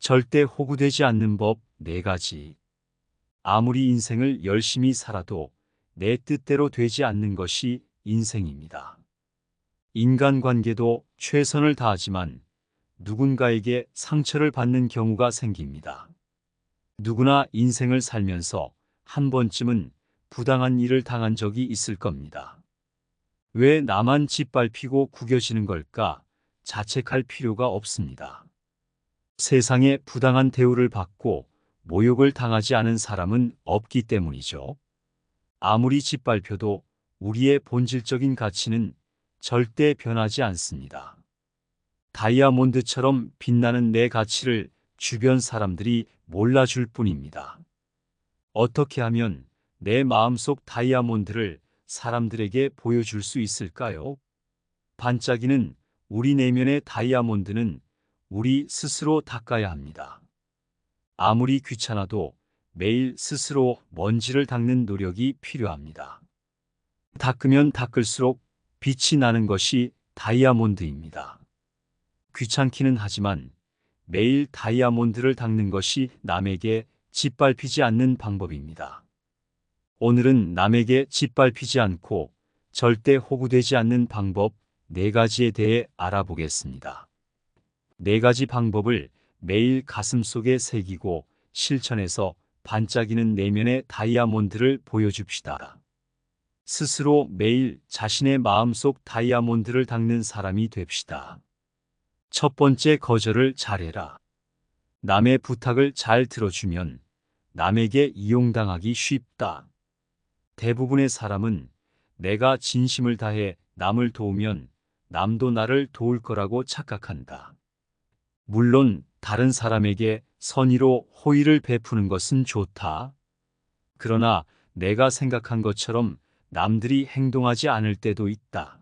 절대 호구되지 않는 법 4가지. 아무리 인생을 열심히 살아도 내 뜻대로 되지 않는 것이 인생입니다. 인간관계도 최선을 다하지만 누군가에게 상처를 받는 경우가 생깁니다. 누구나 인생을 살면서 한 번쯤은 부당한 일을 당한 적이 있을 겁니다. 왜 나만 짓밟히고 구겨지는 걸까 자책할 필요가 없습니다. 세상에 부당한 대우를 받고 모욕을 당하지 않은 사람은 없기 때문이죠. 아무리 짓밟혀도 우리의 본질적인 가치는 절대 변하지 않습니다. 다이아몬드처럼 빛나는 내 가치를 주변 사람들이 몰라줄 뿐입니다. 어떻게 하면 내 마음속 다이아몬드를 사람들에게 보여줄 수 있을까요? 반짝이는 우리 내면의 다이아몬드는 우리 스스로 닦아야 합니다. 아무리 귀찮아도 매일 스스로 먼지를 닦는 노력이 필요합니다. 닦으면 닦을수록 빛이 나는 것이 다이아몬드입니다. 귀찮기는 하지만 매일 다이아몬드를 닦는 것이 남에게 짓밟히지 않는 방법입니다. 오늘은 남에게 짓밟히지 않고 절대 호구되지 않는 방법 4가지에 대해 알아보겠습니다. 4가지 방법을 매일 가슴속에 새기고 실천해서 반짝이는 내면의 다이아몬드를 보여줍시다. 스스로 매일 자신의 마음속 다이아몬드를 닦는 사람이 됩시다. 첫 번째, 거절을 잘해라. 남의 부탁을 잘 들어주면 남에게 이용당하기 쉽다. 대부분의 사람은 내가 진심을 다해 남을 도우면 남도 나를 도울 거라고 착각한다. 물론 다른 사람에게 선의로 호의를 베푸는 것은 좋다. 그러나 내가 생각한 것처럼 남들이 행동하지 않을 때도 있다.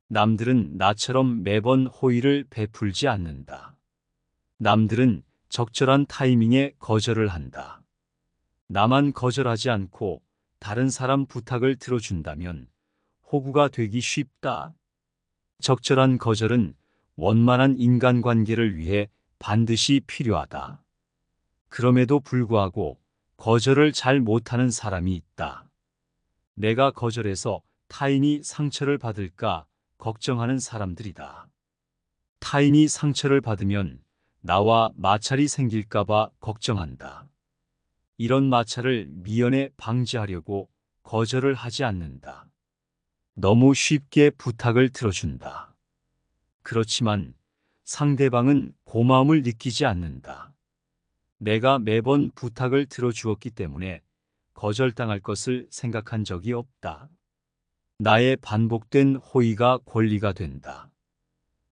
남들은 나처럼 매번 호의를 베풀지 않는다. 남들은 적절한 타이밍에 거절을 한다. 나만 거절하지 않고 다른 사람 부탁을 들어준다면 호구가 되기 쉽다. 적절한 거절은 원만한 인간관계를 위해 반드시 필요하다. 그럼에도 불구하고 거절을 잘 못하는 사람이 있다. 내가 거절해서 타인이 상처를 받을까 걱정하는 사람들이다. 타인이 상처를 받으면 나와 마찰이 생길까봐 걱정한다. 이런 마찰을 미연에 방지하려고 거절을 하지 않는다. 너무 쉽게 부탁을 들어준다. 그렇지만 상대방은 고마움을 느끼지 않는다. 내가 매번 부탁을 들어주었기 때문에 거절당할 것을 생각한 적이 없다. 나의 반복된 호의가 권리가 된다.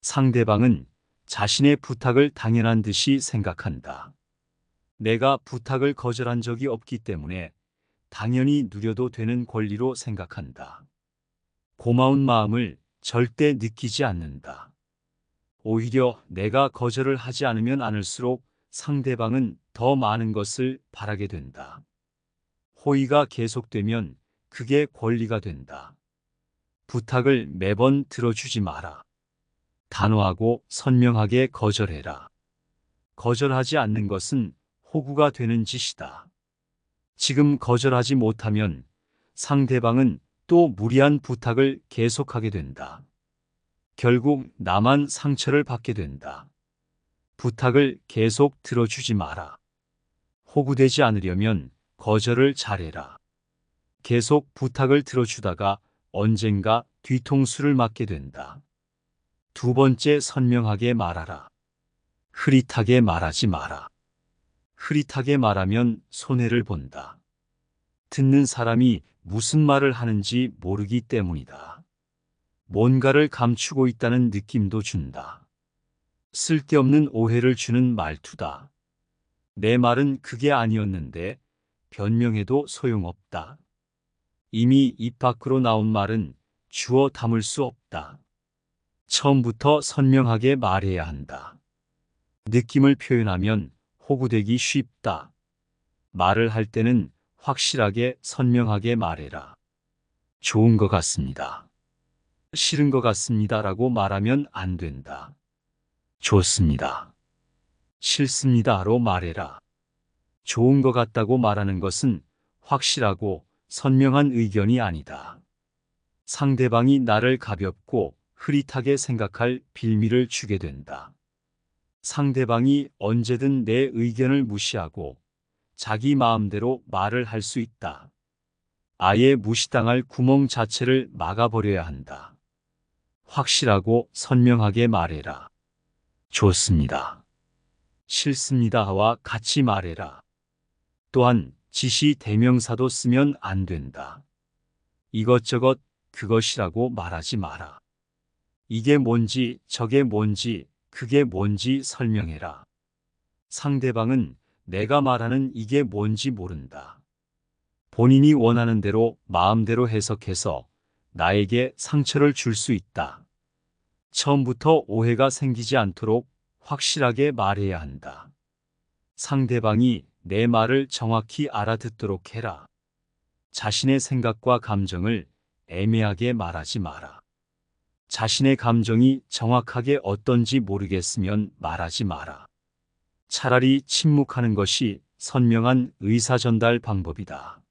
상대방은 자신의 부탁을 당연한 듯이 생각한다. 내가 부탁을 거절한 적이 없기 때문에 당연히 누려도 되는 권리로 생각한다. 고마운 마음을 절대 느끼지 않는다. 오히려 내가 거절을 하지 않으면 않을수록 상대방은 더 많은 것을 바라게 된다. 호의가 계속되면 그게 권리가 된다. 부탁을 매번 들어주지 마라. 단호하고 선명하게 거절해라. 거절하지 않는 것은 호구가 되는 짓이다. 지금 거절하지 못하면 상대방은 또 무리한 부탁을 계속하게 된다. 결국 나만 상처를 받게 된다. 부탁을 계속 들어주지 마라. 호구되지 않으려면 거절을 잘해라. 계속 부탁을 들어주다가 언젠가 뒤통수를 맞게 된다. 두 번째, 선명하게 말하라. 흐릿하게 말하지 마라. 흐릿하게 말하면 손해를 본다. 듣는 사람이 무슨 말을 하는지 모르기 때문이다. 뭔가를 감추고 있다는 느낌도 준다. 쓸데없는 오해를 주는 말투다. 내 말은 그게 아니었는데 변명해도 소용없다. 이미 입 밖으로 나온 말은 주워 담을 수 없다. 처음부터 선명하게 말해야 한다. 느낌을 표현하면 호구되기 쉽다. 말을 할 때는 확실하게 선명하게 말해라. 좋은 것 같습니다. 싫은 것 같습니다라고 말하면 안 된다. 좋습니다. 싫습니다로 말해라. 좋은 것 같다고 말하는 것은 확실하고 선명한 의견이 아니다. 상대방이 나를 가볍고 흐릿하게 생각할 빌미를 주게 된다. 상대방이 언제든 내 의견을 무시하고 자기 마음대로 말을 할 수 있다. 아예 무시당할 구멍 자체를 막아버려야 한다. 확실하고 선명하게 말해라. 좋습니다. 싫습니다와 같이 말해라. 또한 지시 대명사도 쓰면 안 된다. 이것저것 그것이라고 말하지 마라. 이게 뭔지 저게 뭔지 그게 뭔지 설명해라. 상대방은 내가 말하는 이게 뭔지 모른다. 본인이 원하는 대로 마음대로 해석해서 나에게 상처를 줄 수 있다. 처음부터 오해가 생기지 않도록 확실하게 말해야 한다. 상대방이 내 말을 정확히 알아듣도록 해라. 자신의 생각과 감정을 애매하게 말하지 마라. 자신의 감정이 정확하게 어떤지 모르겠으면 말하지 마라. 차라리 침묵하는 것이 선명한 의사전달 방법이다.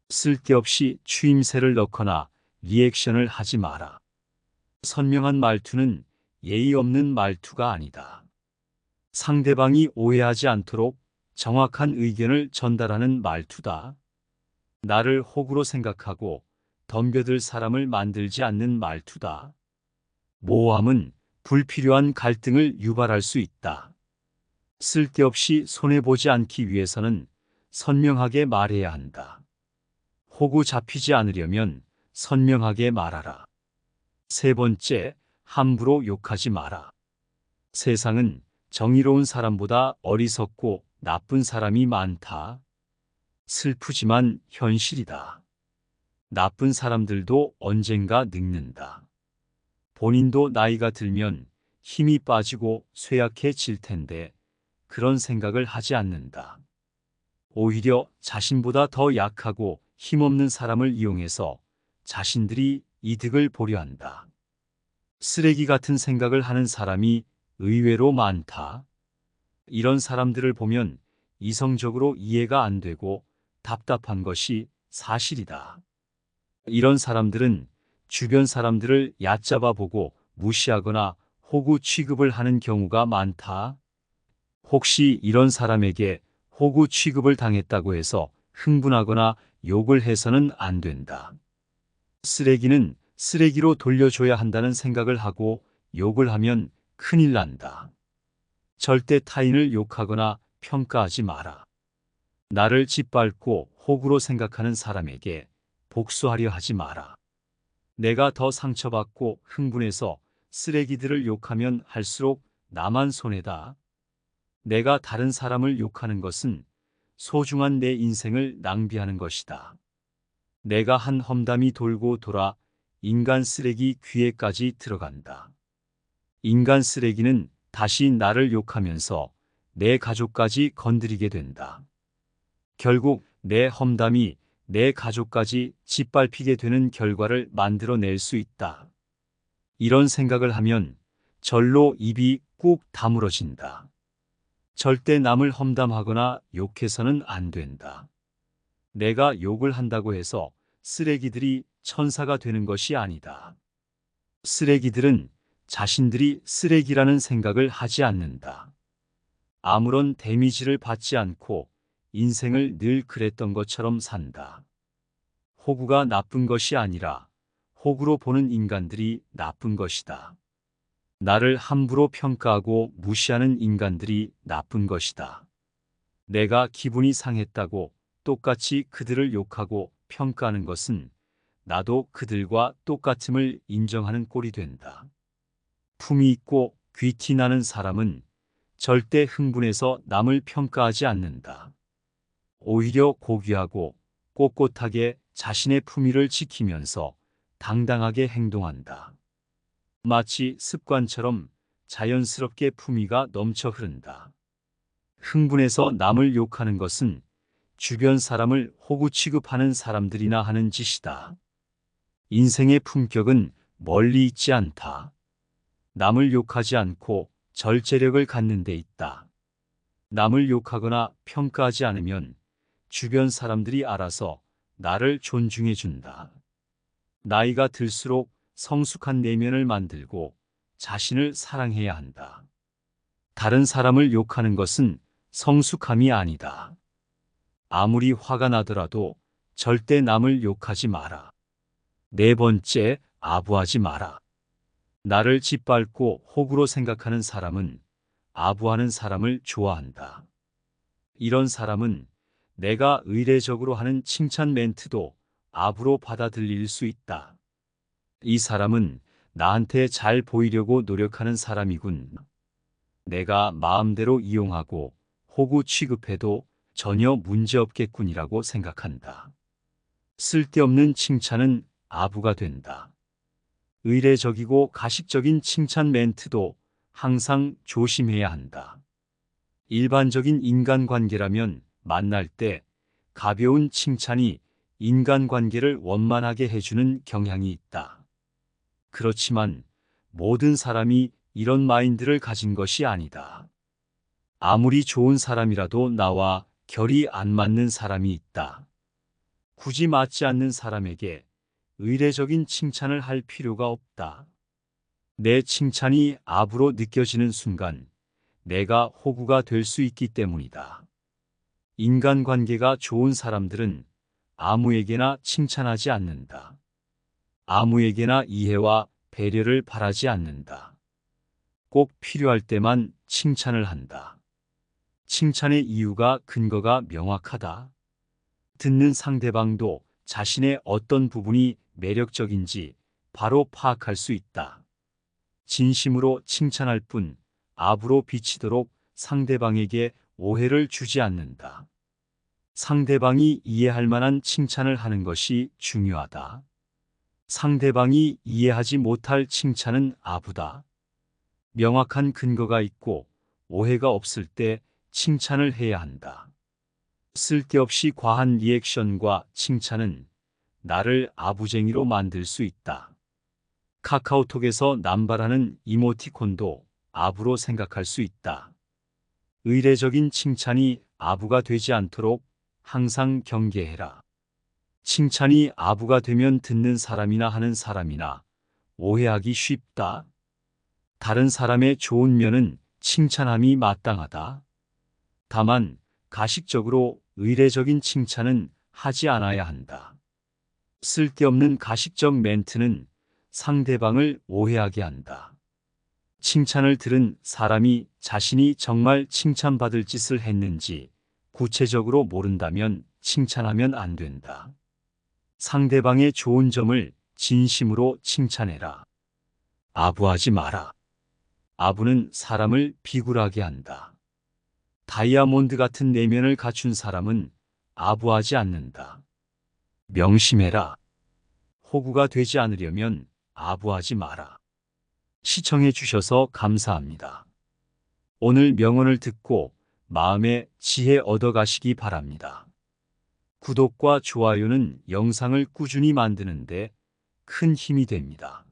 쓸데없이 추임새를 넣거나 리액션을 하지 마라. 선명한 말투는 예의 없는 말투가 아니다. 상대방이 오해하지 않도록 정확한 의견을 전달하는 말투다. 나를 호구로 생각하고 덤벼들 사람을 만들지 않는 말투다. 모호함은 불필요한 갈등을 유발할 수 있다. 쓸데없이 손해보지 않기 위해서는 선명하게 말해야 한다. 호구 잡히지 않으려면 선명하게 말하라. 세 번째, 함부로 욕하지 마라. 세상은 정의로운 사람보다 어리석고 나쁜 사람이 많다. 슬프지만 현실이다. 나쁜 사람들도 언젠가 늙는다. 본인도 나이가 들면 힘이 빠지고 쇠약해질 텐데 그런 생각을 하지 않는다. 오히려 자신보다 더 약하고 힘없는 사람을 이용해서 자신들이 이득을 보려 한다. 쓰레기 같은 생각을 하는 사람이 의외로 많다. 이런 사람들을 보면 이성적으로 이해가 안 되고 답답한 것이 사실이다. 이런 사람들은 주변 사람들을 얕잡아 보고 무시하거나 호구 취급을 하는 경우가 많다. 혹시 이런 사람에게 호구 취급을 당했다고 해서 흥분하거나 욕을 해서는 안 된다. 쓰레기는 쓰레기로 돌려줘야 한다는 생각을 하고 욕을 하면 큰일 난다. 절대 타인을 욕하거나 평가하지 마라. 나를 짓밟고 호구로 생각하는 사람에게 복수하려 하지 마라. 내가 더 상처받고 흥분해서 쓰레기들을 욕하면 할수록 나만 손해다. 내가 다른 사람을 욕하는 것은 소중한 내 인생을 낭비하는 것이다. 내가 한 험담이 돌고 돌아 인간 쓰레기 귀에까지 들어간다. 인간 쓰레기는 다시 나를 욕하면서 내 가족까지 건드리게 된다. 결국 내 험담이 내 가족까지 짓밟히게 되는 결과를 만들어낼 수 있다. 이런 생각을 하면 절로 입이 꾹 다물어진다. 절대 남을 험담하거나 욕해서는 안 된다. 내가 욕을 한다고 해서 쓰레기들이 천사가 되는 것이 아니다. 쓰레기들은 자신들이 쓰레기라는 생각을 하지 않는다. 아무런 데미지를 받지 않고 인생을 늘 그랬던 것처럼 산다. 호구가 나쁜 것이 아니라 호구로 보는 인간들이 나쁜 것이다. 나를 함부로 평가하고 무시하는 인간들이 나쁜 것이다. 내가 기분이 상했다고 똑같이 그들을 욕하고 평가하는 것은 나도 그들과 똑같음을 인정하는 꼴이 된다. 품이 있고 귀티 나는 사람은 절대 흥분해서 남을 평가하지 않는다. 오히려 고귀하고 꼿꼿하게 자신의 품위를 지키면서 당당하게 행동한다. 마치 습관처럼 자연스럽게 품위가 넘쳐 흐른다. 흥분해서 남을 욕하는 것은 주변 사람을 호구 취급하는 사람들이나 하는 짓이다. 인생의 품격은 멀리 있지 않다. 남을 욕하지 않고 절제력을 갖는 데 있다. 남을 욕하거나 평가하지 않으면 주변 사람들이 알아서 나를 존중해 준다. 나이가 들수록 성숙한 내면을 만들고 자신을 사랑해야 한다. 다른 사람을 욕하는 것은 성숙함이 아니다. 아무리 화가 나더라도 절대 남을 욕하지 마라. 네 번째, 아부하지 마라. 나를 짓밟고 호구로 생각하는 사람은 아부하는 사람을 좋아한다. 이런 사람은 내가 의례적으로 하는 칭찬 멘트도 아부로 받아들일 수 있다. 이 사람은 나한테 잘 보이려고 노력하는 사람이군. 내가 마음대로 이용하고 호구 취급해도 전혀 문제없겠군이라고 생각한다. 쓸데없는 칭찬은 아부가 된다. 의례적이고 가식적인 칭찬 멘트도 항상 조심해야 한다. 일반적인 인간관계라면 만날 때 가벼운 칭찬이 인간관계를 원만하게 해주는 경향이 있다. 그렇지만 모든 사람이 이런 마인드를 가진 것이 아니다. 아무리 좋은 사람이라도 나와 결이 안 맞는 사람이 있다. 굳이 맞지 않는 사람에게 의례적인 칭찬을 할 필요가 없다. 내 칭찬이 아부로 느껴지는 순간 내가 호구가 될 수 있기 때문이다. 인간관계가 좋은 사람들은 아무에게나 칭찬하지 않는다. 아무에게나 이해와 배려를 바라지 않는다. 꼭 필요할 때만 칭찬을 한다. 칭찬의 이유가 근거가 명확하다. 듣는 상대방도 자신의 어떤 부분이 매력적인지 바로 파악할 수 있다. 진심으로 칭찬할 뿐 아부로 비치도록 상대방에게 오해를 주지 않는다. 상대방이 이해할 만한 칭찬을 하는 것이 중요하다. 상대방이 이해하지 못할 칭찬은 아부다. 명확한 근거가 있고 오해가 없을 때 칭찬을 해야 한다. 쓸데없이 과한 리액션과 칭찬은 나를 아부쟁이로 만들 수 있다. 카카오톡에서 남발하는 이모티콘도 아부로 생각할 수 있다. 의례적인 칭찬이 아부가 되지 않도록 항상 경계해라. 칭찬이 아부가 되면 듣는 사람이나 하는 사람이나 오해하기 쉽다. 다른 사람의 좋은 면은 칭찬함이 마땅하다. 다만 가식적으로 의례적인 칭찬은 하지 않아야 한다. 쓸데없는 가식적 멘트는 상대방을 오해하게 한다. 칭찬을 들은 사람이 자신이 정말 칭찬받을 짓을 했는지 구체적으로 모른다면 칭찬하면 안 된다. 상대방의 좋은 점을 진심으로 칭찬해라. 아부하지 마라. 아부는 사람을 비굴하게 한다. 다이아몬드 같은 내면을 갖춘 사람은 아부하지 않는다. 명심해라. 호구가 되지 않으려면 아부하지 마라. 시청해 주셔서 감사합니다. 오늘 명언을 듣고 마음의 지혜 얻어가시기 바랍니다. 구독과 좋아요는 영상을 꾸준히 만드는데 큰 힘이 됩니다.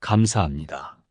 감사합니다.